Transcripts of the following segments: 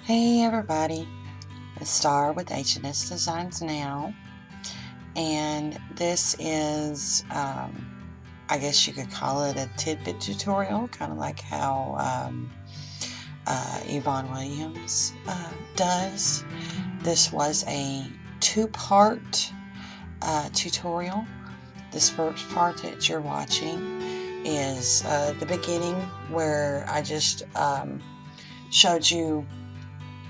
Hey everybody, it's Star with H&S Designs Now, and this is, I guess you could call it a tidbit tutorial, kind of like how Yvonne Williams does. This was a two-part tutorial. This first part that you're watching is the beginning, where I just showed you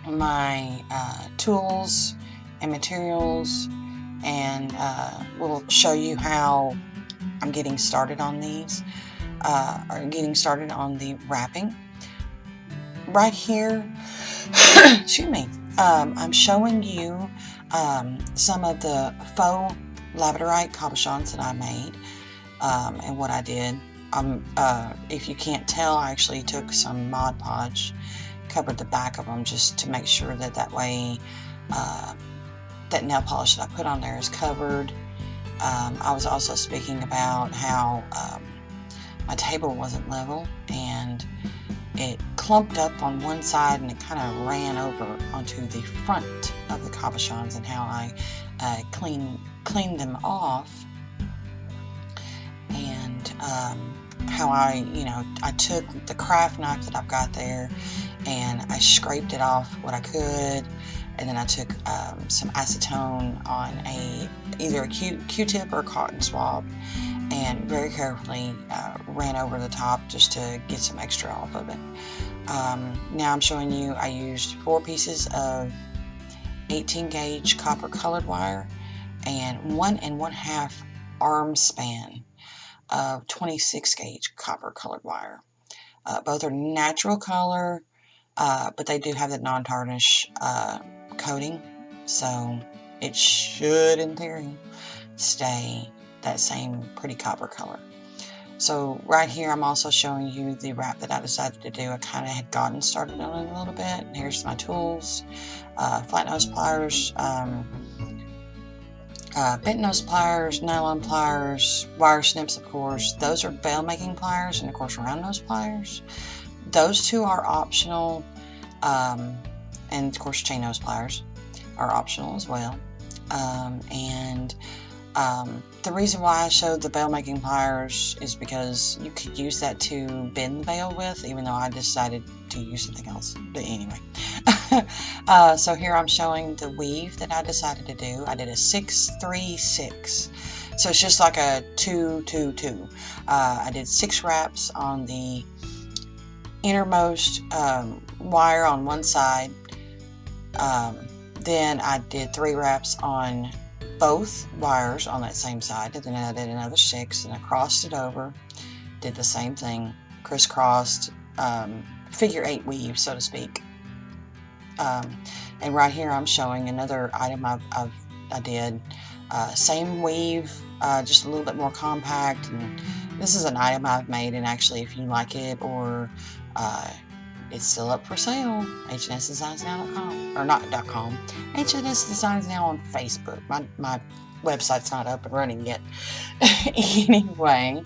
my tools and materials, and we'll show you how I'm getting started on these, or getting started on the wrapping. Right here, excuse me, I'm showing you some of the faux labradorite cabochons that I made, and what I did. If you can't tell, I actually took some Mod Podge, covered the back of them just to make sure that that way that nail polish that I put on there is covered. I was also speaking about how my table wasn't level and it clumped up on one side and it kind of ran over onto the front of the cabochons, and how I cleaned them off, and how I took the craft knife that I've got there and I scraped it off what I could, and then I took some acetone on either a Q-tip or a cotton swab, and very carefully ran over the top just to get some extra off of it. Now I'm showing you I used 4 pieces of 18 gauge copper colored wire and 1 1/2 arm span of 26 gauge copper colored wire. Both are natural color, but they do have the non-tarnish coating, so it should, in theory, stay that same pretty copper color. So right here I'm also showing you the wrap that I decided to do. I kind of had gotten started on it a little bit. Here's my tools, flat nose pliers, bent nose pliers, nylon pliers, wire snips, of course. Those are bail making pliers, and of course round nose pliers. Those two are optional, and of course chain nose pliers are optional as well. The reason why I showed the bail making pliers is because you could use that to bend the bail with, even though I decided to use something else. But anyway, so here I'm showing the weave that I decided to do. I did a 6-3-6, so it's just like a 2-2-2. I did 6 wraps on the innermost wire on one side. Then I did 3 wraps on both wires on that same side, and then I did another 6, and I crossed it over, did the same thing, crisscrossed, figure 8 weave, so to speak. And right here I'm showing another item I did, same weave, just a little bit more compact. And this is an item I've made, and actually if you like it, or it's still up for sale, hnsdesignsnow.com, or not .com, H&S Designs Now on Facebook. My website's not up and running yet. Anyway,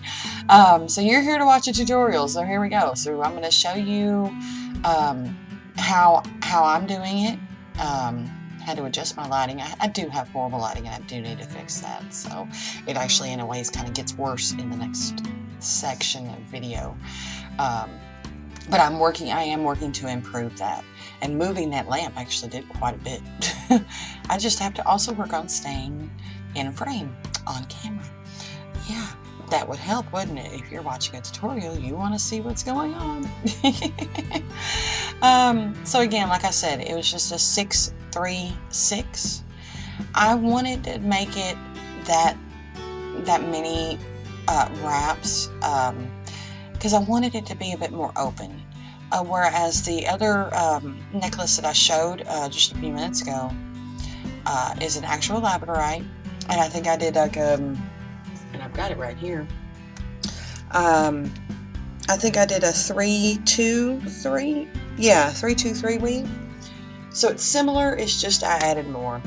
so you're here to watch a tutorial, so here we go. So I'm going to show you how I'm doing it, how to adjust my lighting. I do have horrible lighting, and I do need to fix that, so it actually in a ways kind of gets worse in the next section of video. But I am working to improve that, and moving that lamp actually did quite a bit. I just have to also work on staying in frame on camera. Yeah, that would help, wouldn't it? If you're watching a tutorial, you want to see what's going on. So again, like I said, it was just a 6-3-6. I wanted to make it that many wraps, because I wanted it to be a bit more open. Whereas the other necklace that I showed just a few minutes ago is an actual labradorite, and I think I did like and I've got it right here. I think I did a 3-2-3, yeah, 3-2-3 weave. So it's similar, it's just I added more.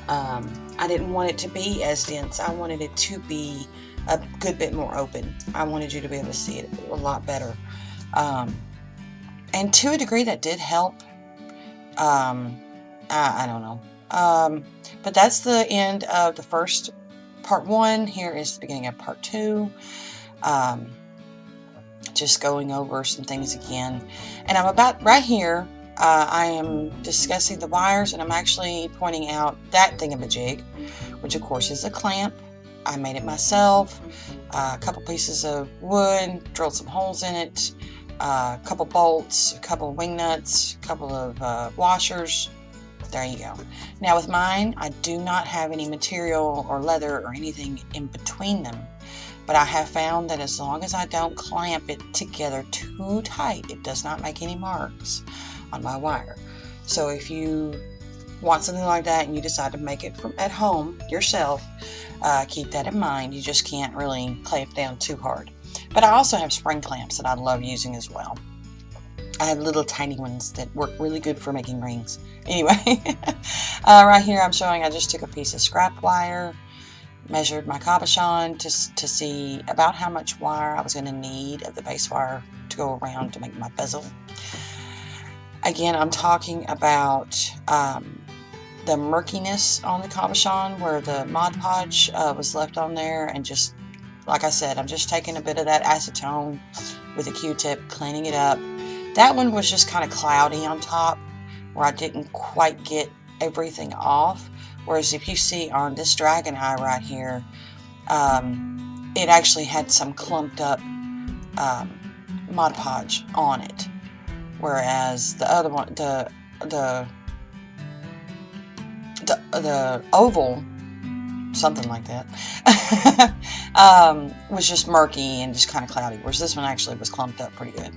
I didn't want it to be as dense. I wanted it to be a good bit more open. I wanted you to be able to see it a lot better. And to a degree that did help. I don't know. But that's the end of the first part 1. Here is the beginning of part 2. Just going over some things again. And I'm about right here. I am discussing the wires, and I'm actually pointing out that thingamajig, which of course is a clamp. I made it myself. A couple pieces of wood, drilled some holes in it, a couple bolts, a couple of wing nuts, a couple of washers. There you go. Now with mine, I do not have any material or leather or anything in between them. But I have found that as long as I don't clamp it together too tight, it does not make any marks on my wire. So if you want something like that and you decide to make it at home yourself, keep that in mind. You just can't really clamp down too hard. But I also have spring clamps that I love using as well. I have little tiny ones that work really good for making rings. Anyway, right here I'm showing I just took a piece of scrap wire, measured my cabochon to see about how much wire I was going to need of the base wire to go around to make my bezel. Again, I'm talking about the murkiness on the cabochon where the Mod Podge was left on there, and just like I said, I'm just taking a bit of that acetone with a Q-tip, cleaning it up. That one was just kind of cloudy on top where I didn't quite get everything off. Whereas if you see on this dragon eye right here, it actually had some clumped up Mod Podge on it. Whereas the other one, the oval, something like that, was just murky and just kind of cloudy. Whereas this one actually was clumped up pretty good.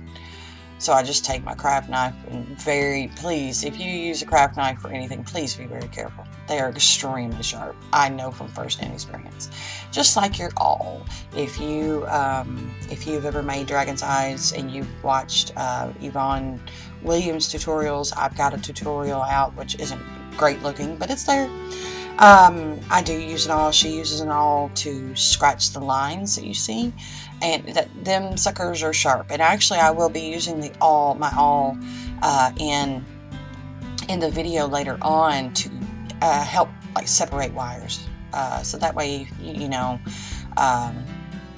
So I just take my craft knife and please, if you use a craft knife for anything, please be very careful. They are extremely sharp. I know from first-hand experience. Just like your awl. If you've ever made dragon's eyes and you've watched Yvonne Williams tutorials, I've got a tutorial out which isn't great looking, but it's there. I do use an awl. She uses an awl to scratch the lines that you see, and them suckers are sharp. And actually, I will be using my awl, in the video later on to help separate wires. So that way, you know,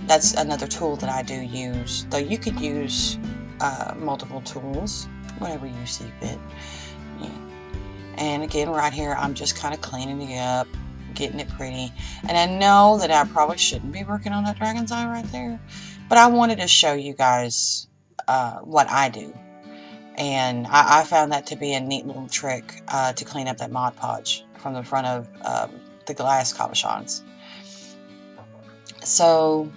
that's another tool that I do use. Though you could use multiple tools, whatever you see fit. Yeah. And again, right here, I'm just kind of cleaning it up, getting it pretty. And I know that I probably shouldn't be working on that dragon's eye right there, but I wanted to show you guys what I do. And I found that to be a neat little trick to clean up that Mod Podge from the front of the glass cabochons. So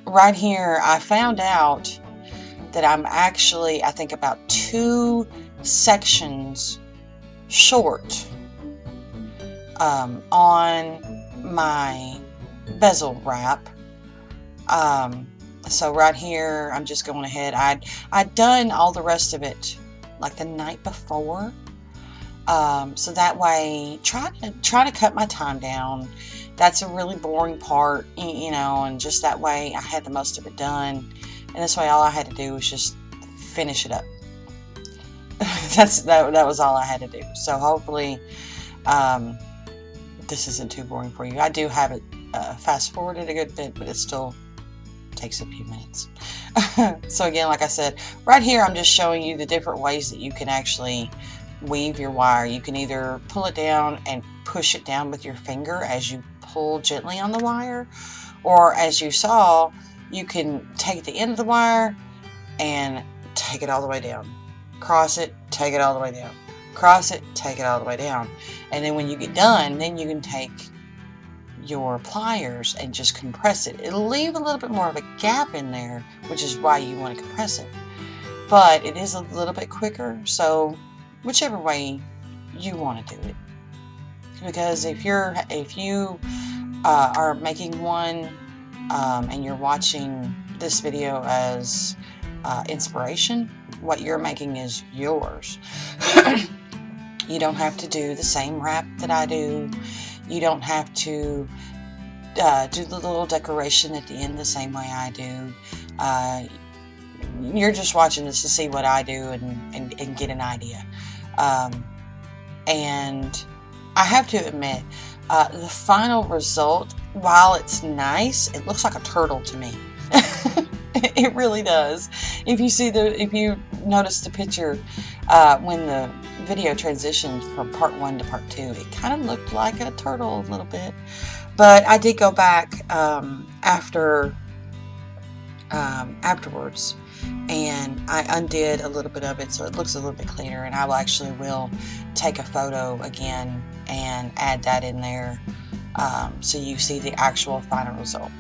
right here, I found out that I'm actually, I think, about 2 sections short on my bezel wrap. So right here, I'm just going ahead. I'd done all the rest of it like the night before. So that way, try to cut my time down. That's a really boring part, you know, and just that way I had the most of it done. And this way all I had to do was just finish it up. That was all I had to do. So hopefully this isn't too boring for you. I do have it fast forwarded a good bit, but it still takes a few minutes. So again, like I said, right here I'm just showing you the different ways that you can actually weave your wire. You can either pull it down and push it down with your finger as you pull gently on the wire, or as you saw, you can take the end of the wire and take it all the way down. Cross it, take it all the way down. Cross it, take it all the way down. And then when you get done, then you can take your pliers and just compress it. It'll leave a little bit more of a gap in there, which is why you want to compress it. But it is a little bit quicker, so whichever way you want to do it. Because if you are making one and you're watching this video as inspiration, what you're making is yours. You don't have to do the same wrap that I do. You don't have to do the little decoration at the end the same way I do. You're just watching this to see what I do and get an idea. And I have to admit, the final result, while it's nice, it looks like a turtle to me. It really does. If you notice the picture, when the video transitioned from part 1 to part 2, it kind of looked like a turtle a little bit. But I did go back afterwards, and I undid a little bit of it so it looks a little bit cleaner, and I will take a photo again and add that in there, so you see the actual final result.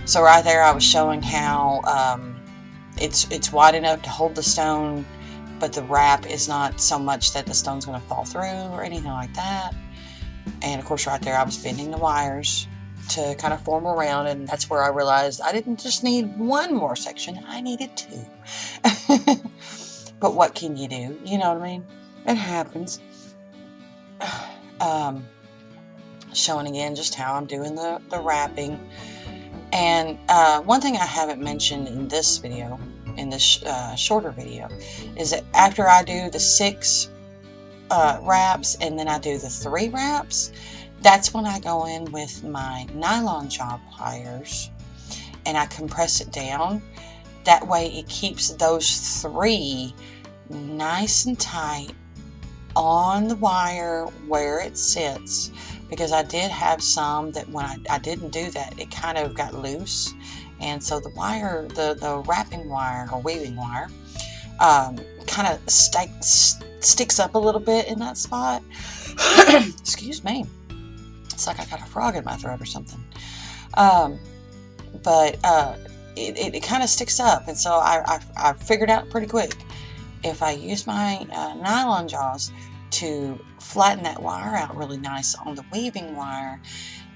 So right there I was showing how it's wide enough to hold the stone, but the wrap is not so much that the stone's going to fall through or anything like that. And of course right there I was bending the wires to kind of form around, and that's where I realized I didn't just need one more section, I needed 2. But what can you do? You know what I mean? It happens. Showing again just how I'm doing the wrapping. And one thing I haven't mentioned in this video, in this shorter video, is that after I do the 6 wraps and then I do the 3 wraps, that's when I go in with my nylon jaw pliers and I compress it down. That way it keeps those 3 nice and tight on the wire where it sits, because I did have some that when I didn't do that, it kind of got loose, and so the wire, the wrapping wire or weaving wire, kind of sticks up a little bit in that spot. Excuse me. It's like I got a frog in my throat or something. But it kind of sticks up, and so I figured out pretty quick, if I use my nylon jaws to flatten that wire out really nice on the weaving wire,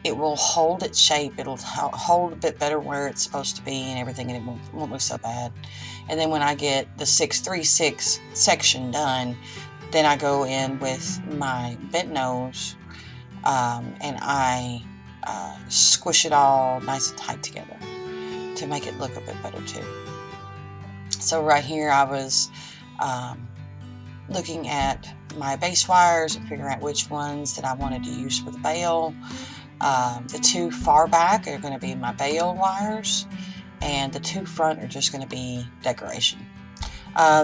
it will hold its shape. It'll hold a bit better where it's supposed to be and everything, and it won't look so bad. And then when I get the 6-3-6 section done, then I go in with my bent nose, and I squish it all nice and tight together to make it look a bit better too. So right here I was looking at my base wires and figuring out which ones that I wanted to use for the bail. The 2 far back are going to be my bail wires, and the 2 front are just going to be decoration.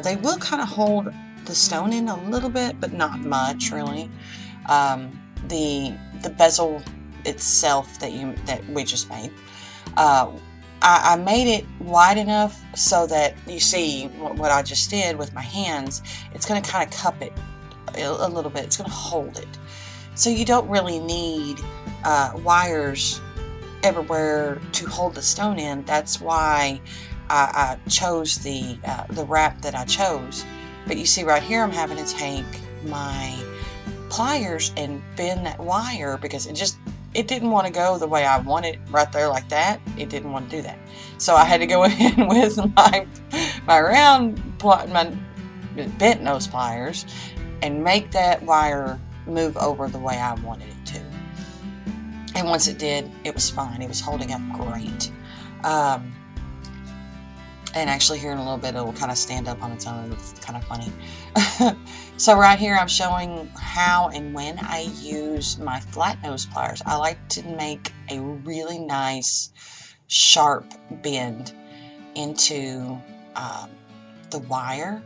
They will kind of hold the stone in a little bit, but not much really. The bezel itself that we just made, I made it wide enough so that you see what I just did with my hands. It's going to kind of cup it a little bit. It's going to hold it. So you don't really need wires everywhere to hold the stone in. That's why I chose the wrap that I chose. But you see right here I'm having to take my pliers and bend that wire because it didn't want to go the way I wanted right there like that. It didn't want to do that. So I had to go in with my bent nose pliers and make that wire move over the way I wanted it to. And once it did, it was fine. It was holding up great. And actually here in a little bit it will kind of stand up on its own. It's kind of funny. So right here I'm showing how and when I use my flat nose pliers. I like to make a really nice sharp bend into the wire.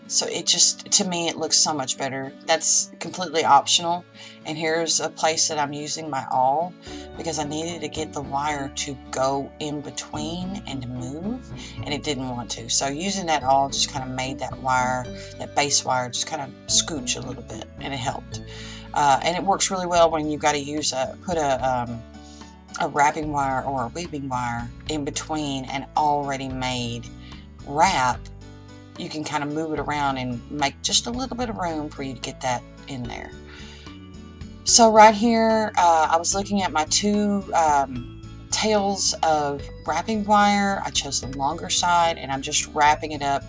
So it just, to me, it looks so much better. That's completely optional. And here's a place that I'm using my awl because I needed to get the wire to go in between and to move, and it didn't want to. So using that awl just kind of made that wire, that base wire, just kind of scooch a little bit, and it helped. And it works really well when you've got to put a wrapping wire or a weaving wire in between an already made wrap. You can kind of move it around and make just a little bit of room for you to get that in there. So right here, I was looking at my 2 tails of wrapping wire. I chose the longer side, and I'm just wrapping it up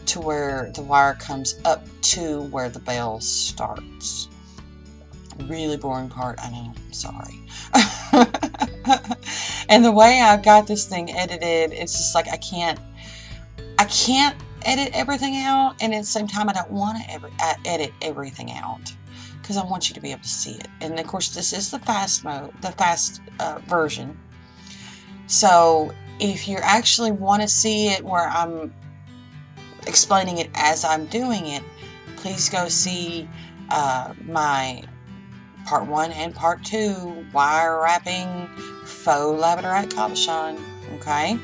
to where the wire comes up to where the bail starts. Really boring part, I know, sorry. And the way I've got this thing edited, it's just like I can't edit everything out, and at the same time I don't want to edit everything out because I want you to be able to see it. And of course this is the fast mode, the fast version. So if you actually want to see it where I'm explaining it as I'm doing it, please go see my part 1 and part 2 wire wrapping faux labradorite cabochon, okay?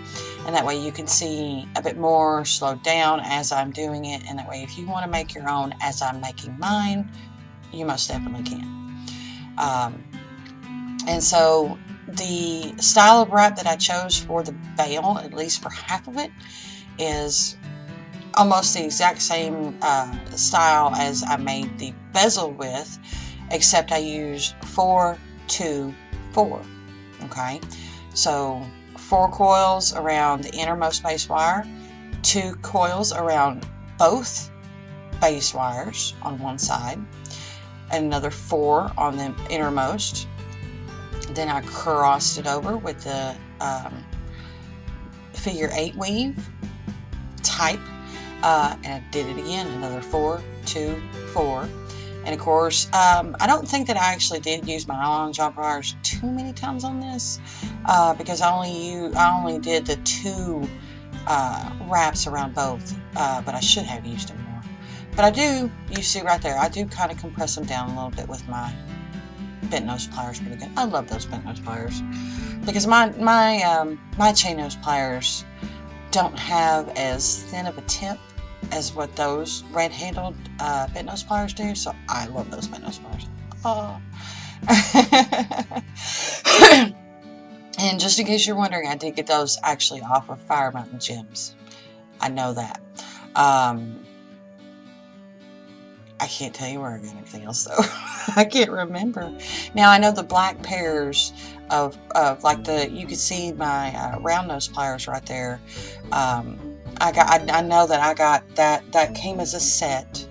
And that way you can see a bit more slowed down as I'm doing it, and that way if you want to make your own as I'm making mine, you most definitely can. And so the style of wrap that I chose for the bail, at least for half of it, is almost the exact same style as I made the bezel with, except I used 4, 2, 4. Okay, so 4 coils around the innermost base wire, 2 coils around both base wires on one side, and another 4 on the innermost. Then I crossed it over with the figure 8 weave type, and I did it again, another 4, 2, 4. And of course, I don't think that I actually did use my nylon job pliers too many times on this, because I only did the 2 wraps around both, but I should have used them more. But I do, you see right there, I do kind of compress them down a little bit with my bent nose pliers pretty good. I love those bent nose pliers because my chain nose pliers don't have as thin of a tip as what those red-handled bent nose pliers do, so I love those bent nose pliers. Oh. And just in case you're wondering, I did get those actually off of Fire Mountain Gems. I know that. I can't tell you where I got anything else though. I can't remember. Now I know the black pairs of like you can see my round nose pliers right there. I know that I got that came as a set,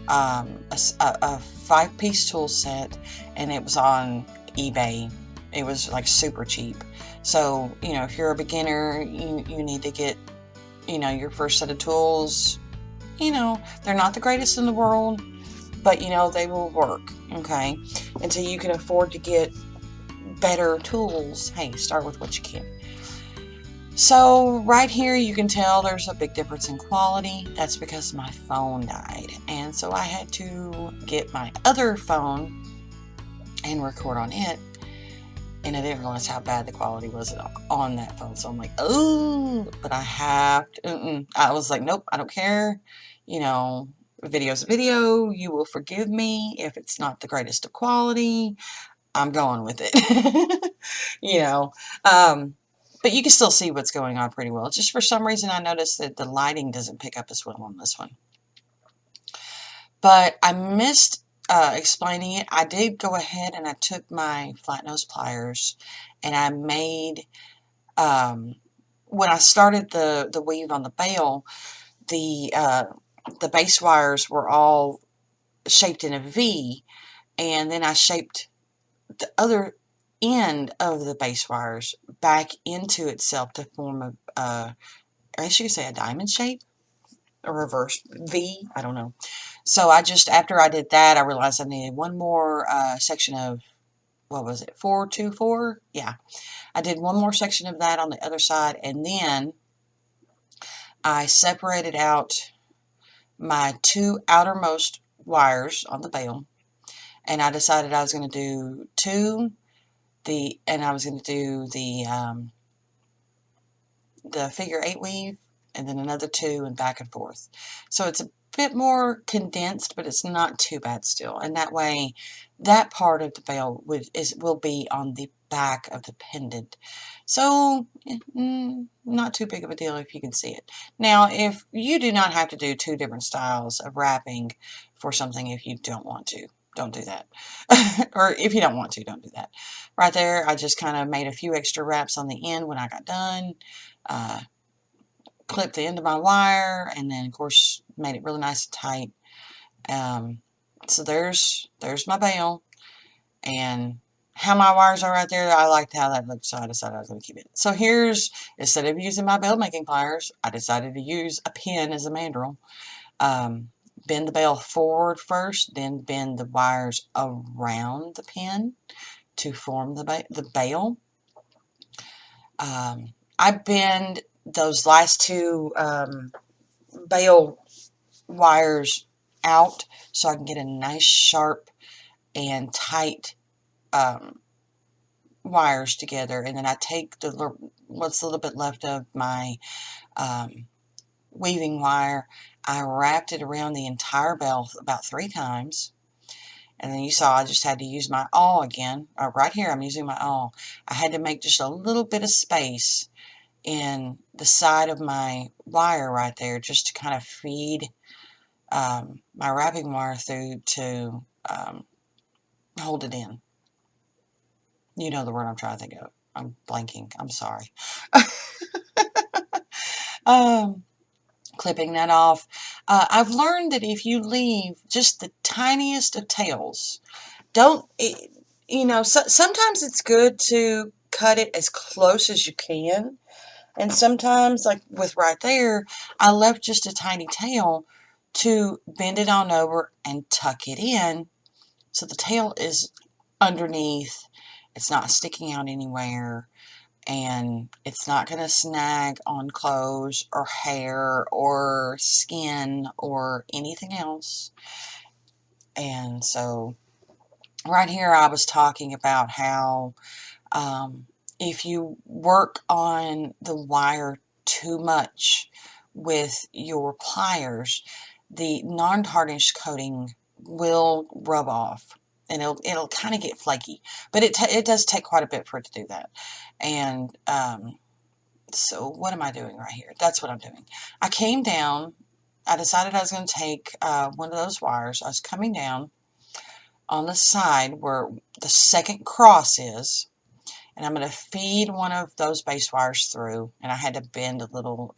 a 5-piece tool set, and it was on eBay. It was like super cheap. So you know, if you're a beginner, you need to get, you know, your first set of tools. You know, they're not the greatest in the world, but you know, they will work, okay? Until you can afford to get better tools, hey, start with what you can. So right here you can tell there's a big difference in quality. That's because my phone died, and so I had to get my other phone and record on it, and I didn't realize how bad the quality was on that phone. So I'm like, oh, but I have to, I was like, nope, I don't care. You know, video's a video. You will forgive me if it's not the greatest of quality. I'm going with it. You know, but you can still see what's going on pretty well. Just for some reason, I noticed that the lighting doesn't pick up as well on this one. But I missed explaining it. I did go ahead and I took my flat nose pliers and I made, when I started the weave on the bail, the base wires were all shaped in a V, and then I shaped the other end of the base wires back into itself to form a, I guess you could say a diamond shape, a reverse V, I don't know. So I just, after I did that, I realized I needed one more section of, what was it, 4, 2, 4? Yeah. I did one more section of that on the other side, and then I separated out my 2 outermost wires on the bail, and I decided I was going to do 2, and I was going to do the figure 8 weave, and then another 2, and back and forth. So it's a bit more condensed, but it's not too bad still. And that way, that part of the bail will be on the back of the pendant. So not too big of a deal if you can see it. Now, if you do not have to do 2 different styles of wrapping for something, if you don't want to, don't do that. Or if you don't want to, don't do that. Right there, I just kind of made a few extra wraps on the end when I got done. Clipped the end of my wire, and then of course made it really nice and tight. So there's my bail, and how my wires are right there, I liked how that looked, so I decided I was going to keep it. So here's, instead of using my bell making pliers, I decided to use a pin as a mandrel. Bend the bell forward first, then bend the wires around the pin to form the bail. I bend those last two bail wires out so I can get a nice sharp and tight wires together, and then I take what's a little bit left of my weaving wire. I wrapped it around the entire bell about 3 times, and then you saw I just had to use my awl again. Right here I'm using my awl. I had to make just a little bit of space in the side of my wire right there just to kind of feed my wrapping wire through to hold it in. You know the word I'm trying to think of. I'm blanking. I'm sorry. Clipping that off. I've learned that if you leave just the tiniest of tails, sometimes it's good to cut it as close as you can. And sometimes, like with right there, I left just a tiny tail to bend it on over and tuck it in so the tail is underneath. It's not sticking out anywhere, and it's not going to snag on clothes or hair or skin or anything else. And so right here I was talking about how if you work on the wire too much with your pliers, the non-tarnish coating will rub off, and it'll kind of get flaky. But it does take quite a bit for it to do that. And so what am I doing right here? That's what I'm doing. I came down. I decided I was going to take one of those wires. I was coming down on the side where the second cross is, and I'm going to feed one of those base wires through, and I had to bend a little,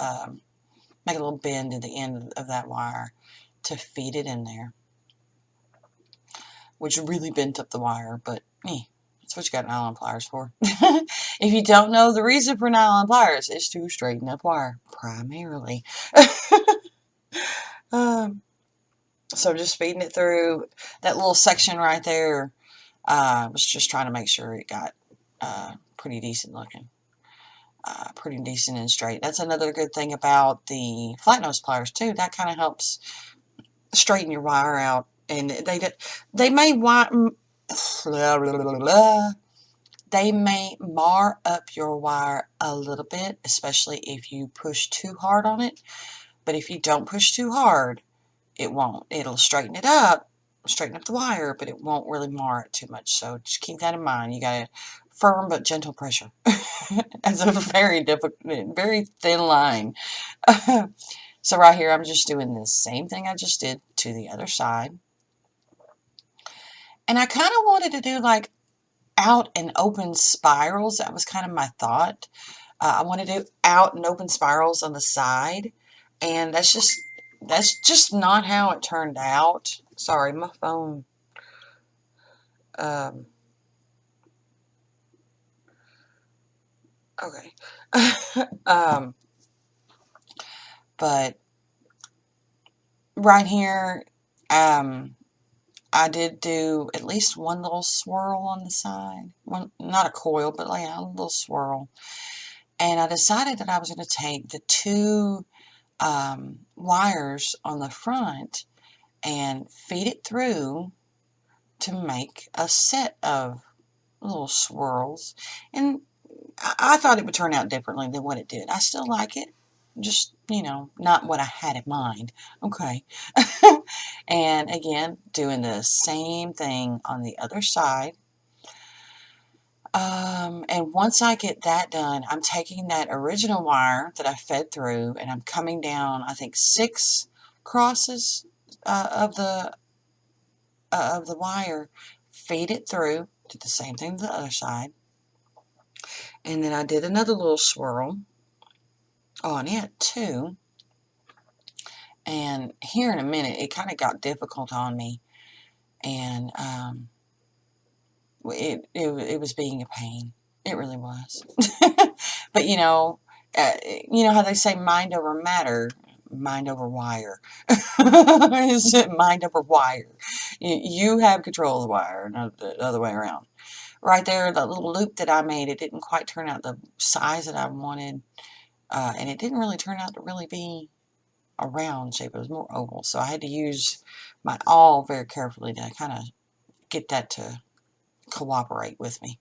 make a little bend in the end of that wire to feed it in there, which really bent up the wire, but that's what you got nylon pliers for. If you don't know, the reason for nylon pliers is to straighten up wire, primarily. So just feeding it through that little section right there. Was just trying to make sure it got pretty decent looking. Pretty decent and straight. That's another good thing about the flat nose pliers too. That kind of helps straighten your wire out. And they may mar up your wire a little bit, especially if you push too hard on it. But if you don't push too hard, it won't. It'll straighten up the wire, but it won't really mar it too much. So just keep that in mind. You got a firm but gentle pressure. It's a very thin line. So right here, I'm just doing the same thing I just did to the other side. And I kind of wanted to do like out and open spirals. That was kind of my thought. I want to do out and open spirals on the side. And that's just not how it turned out. Sorry, my phone. Okay. But right here, I did do at least one little swirl on the side. One, not a coil, but like a little swirl. And I decided that I was going to take the two wires on the front and feed it through to make a set of little swirls. And I thought it would turn out differently than what it did. I still like it. Just, not what I had in mind. Okay. And again, doing the same thing on the other side. And once I get that done, I'm taking that original wire that I fed through, and I'm coming down, I think, 6 crosses of the wire, feed it through, did the same thing to the other side, and then I did another little swirl on it too. And here in a minute, it kind of got difficult on me, and it was being a pain. It really was. But you know how they say mind over matter, mind over wire. Is it mind over wire? You have control of the wire, not the other way around. Right there, that little loop that I made, it didn't quite turn out the size that I wanted, and it didn't really turn out to really be a round shape. It was more oval, so I had to use my awl very carefully to kind of get that to cooperate with me.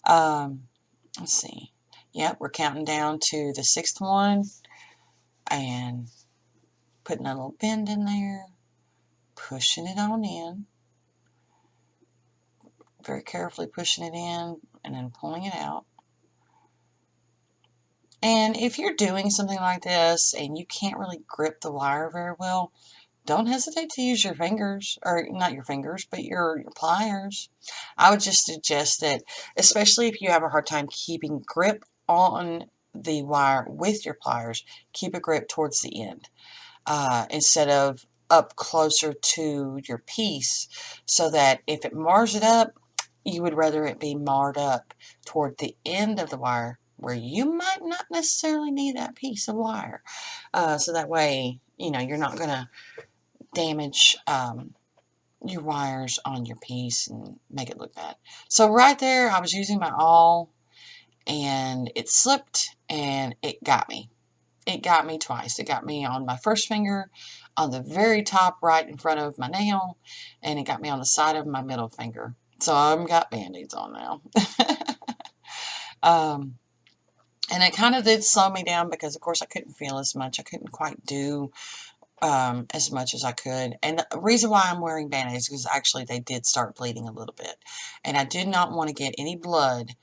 Let's see. Yep, we're counting down to the 6th one and putting a little bend in there, pushing it on in, very carefully pushing it in and then pulling it out. And if you're doing something like this and you can't really grip the wire very well, don't hesitate to use your fingers, or not your fingers, but your pliers. I would just suggest that, especially if you have a hard time keeping grip on the wire with your pliers, keep a grip towards the end instead of up closer to your piece, so that if it mars it up, you would rather it be marred up toward the end of the wire where you might not necessarily need that piece of wire. So that way, you're not going to damage your wires on your piece and make it look bad. So right there, I was using my awl and it slipped and it got me. It got me twice. It got me on my first finger, on the very top right in front of my nail, and it got me on the side of my middle finger. So I've got band-aids on now. And it kind of did slow me down because, of course, I couldn't feel as much. I couldn't quite do as much as I could. And the reason why I'm wearing band-aids is because actually they did start bleeding a little bit. And I did not want to get any blood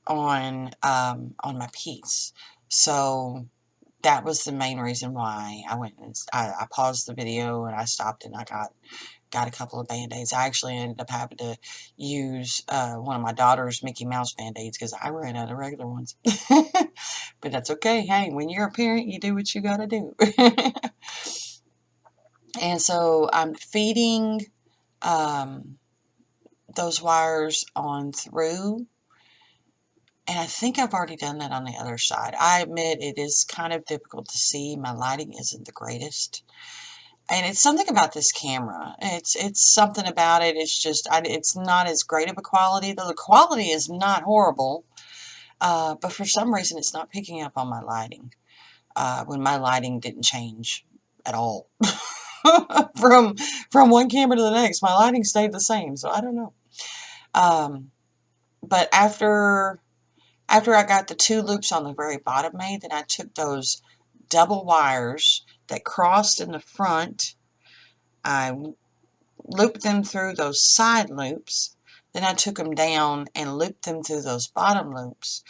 on my piece. So that was the main reason why I went and I paused the video and I stopped and I got a couple of band-aids. I actually ended up having to use one of my daughter's Mickey Mouse band-aids because I ran out of regular ones. But that's okay. Hey, when you're a parent, you do what you gotta do. And so I'm feeding those wires on through. And I think I've already done that on the other side. I admit it is kind of difficult to see. My lighting isn't the greatest. And it's something about this camera. It's something about it. It's just, it's not as great of a quality. Though the quality is not horrible. But for some reason, it's not picking up on my lighting. When my lighting didn't change at all. From one camera to the next, my lighting stayed the same. So I don't know. But after I got the 2 loops on the very bottom made, then I took those double wires that crossed in the front. I looped them through those side loops. Then I took them down and looped them through those bottom loops.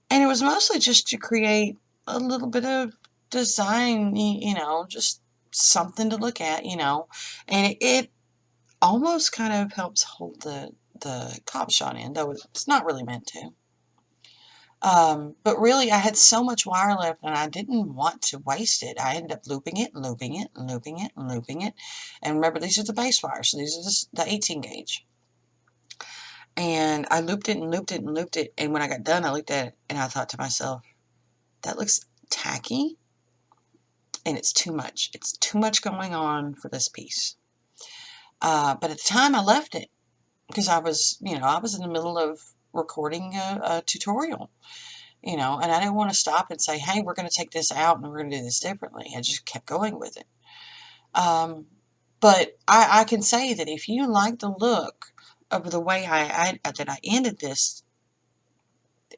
And it was mostly just to create a little bit of design, just something to look at, And it almost kind of helps hold the cabochon in, though it's not really meant to. But really, I had so much wire left and I didn't want to waste it. I ended up looping it, looping it, looping it, looping it. And remember, these are the base wires, so these are the 18 gauge. And I looped it and looped it and looped it. And when I got done, I looked at it and I thought to myself, that looks tacky and it's too much. It's too much going on for this piece. But at the time, I left it because I was in the middle of recording a tutorial, and I didn't want to stop and say, hey, we're going to take this out and we're going to do this differently. I just kept going with it. But I can say that if you like the look of the way that I ended this,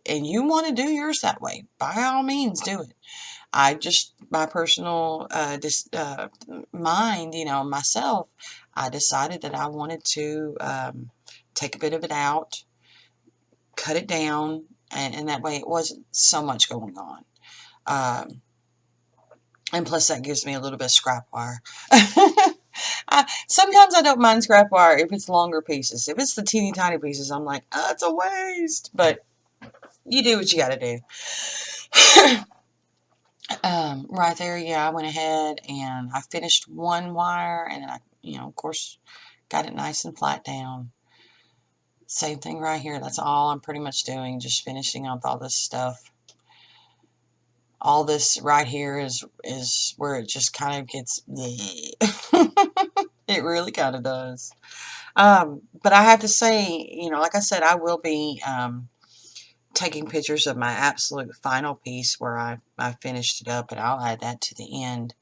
and you want to do yours that way, by all means do it. My personal mind, myself, I decided that I wanted to take a bit of it out, cut it down, and that way it wasn't so much going on. And plus that gives me a little bit of scrap wire. Sometimes I don't mind scrap wire if it's longer pieces. If it's the teeny tiny pieces, I'm like, oh, it's a waste. But you do what you got to do. Right there, yeah, I went ahead and I finished one wire, and then I, of course, got it nice and flat down. Same thing right here. That's all I'm pretty much doing, just finishing up all this stuff. All this right here is where it just kind of gets, it really kind of does. But I have to say, you know, like I said, I will be taking pictures of my absolute final piece where I finished it up, and I'll add that to the end,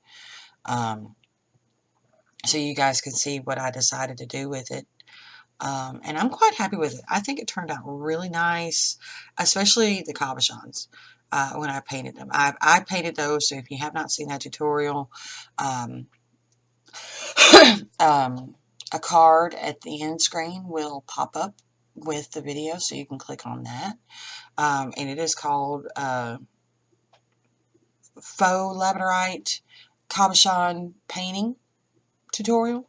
so you guys can see what I decided to do with it. And I'm quite happy with it. I think it turned out really nice, especially the cabochons when I painted them. I painted those, so if you have not seen that tutorial, a card at the end screen will pop up with the video, so you can click on that. And it is called Faux Labradorite Cabochon Painting Tutorial.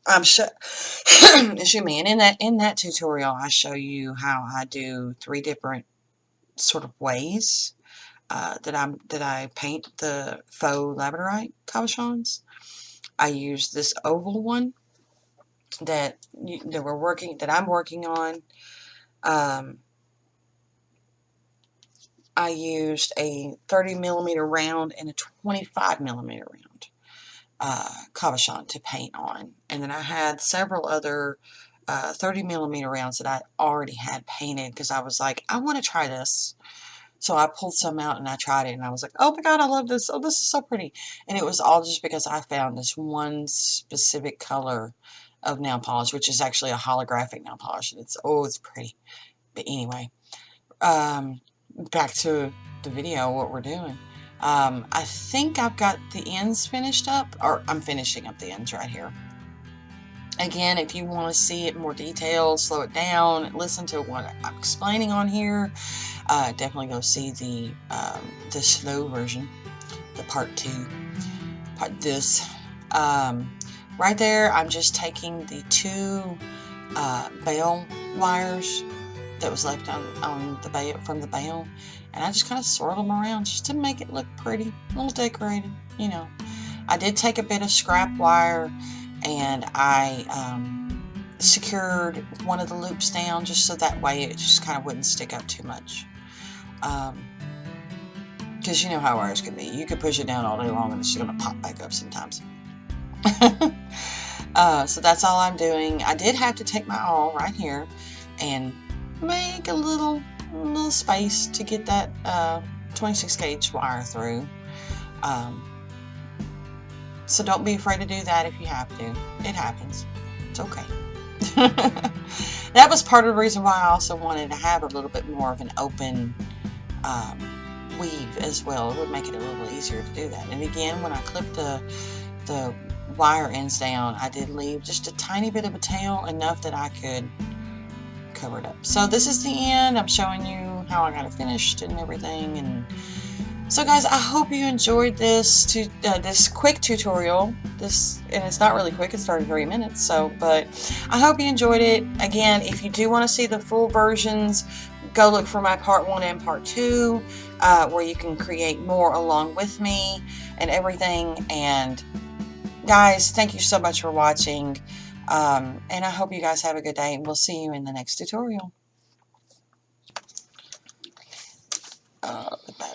I'm sure, excuse me, and in that tutorial, I show you how I do 3 different sort of ways that I paint the faux labradorite cabochons. I use this oval one that I'm working on. I used a 30mm round and a 25mm round cabochon to paint on, and then I had several other 30mm rounds that I already had painted because I was like, I want to try this. So I pulled some out and I tried it, and I was like, oh my god, I love this. Oh, this is so pretty. And it was all just because I found this one specific color of nail polish, which is actually a holographic nail polish. And it's pretty. But anyway, back to the video, what we're doing. I think I've got the ends finished up, or I'm finishing up the ends right here. Again, if you want to see it in more detail, slow it down, listen to what I'm explaining on here, definitely go see the slow version, the part 2, this. Right there, I'm just taking the 2 bail wires that was left on the bail, from the bail, and I just kind of swirl them around just to make it look pretty, a little decorated, you know. I did take a bit of scrap wire, and I secured one of the loops down just so that way it just kind of wouldn't stick up too much. Because you know how wires can be. You could push it down all day long and it's just going to pop back up sometimes. So that's all I'm doing. I did have to take my awl right here and make a little space to get that 26 gauge wire through. So don't be afraid to do that if you have to. It happens. It's okay. That was part of the reason why I also wanted to have a little bit more of an open weave as well. It would make it a little easier to do that. And again, when I clipped the wire ends down, I did leave just a tiny bit of a tail, enough that I could cover it up. So this is the end. I'm showing you how I got it finished and everything. And so guys, I hope you enjoyed this this quick tutorial. And it's not really quick, it started 3 minutes, so, but I hope you enjoyed it. Again, if you do want to see the full versions, go look for my part 1 and part 2, where you can create more along with me and everything. And guys, thank you so much for watching, and I hope you guys have a good day, and we'll see you in the next tutorial. The battery.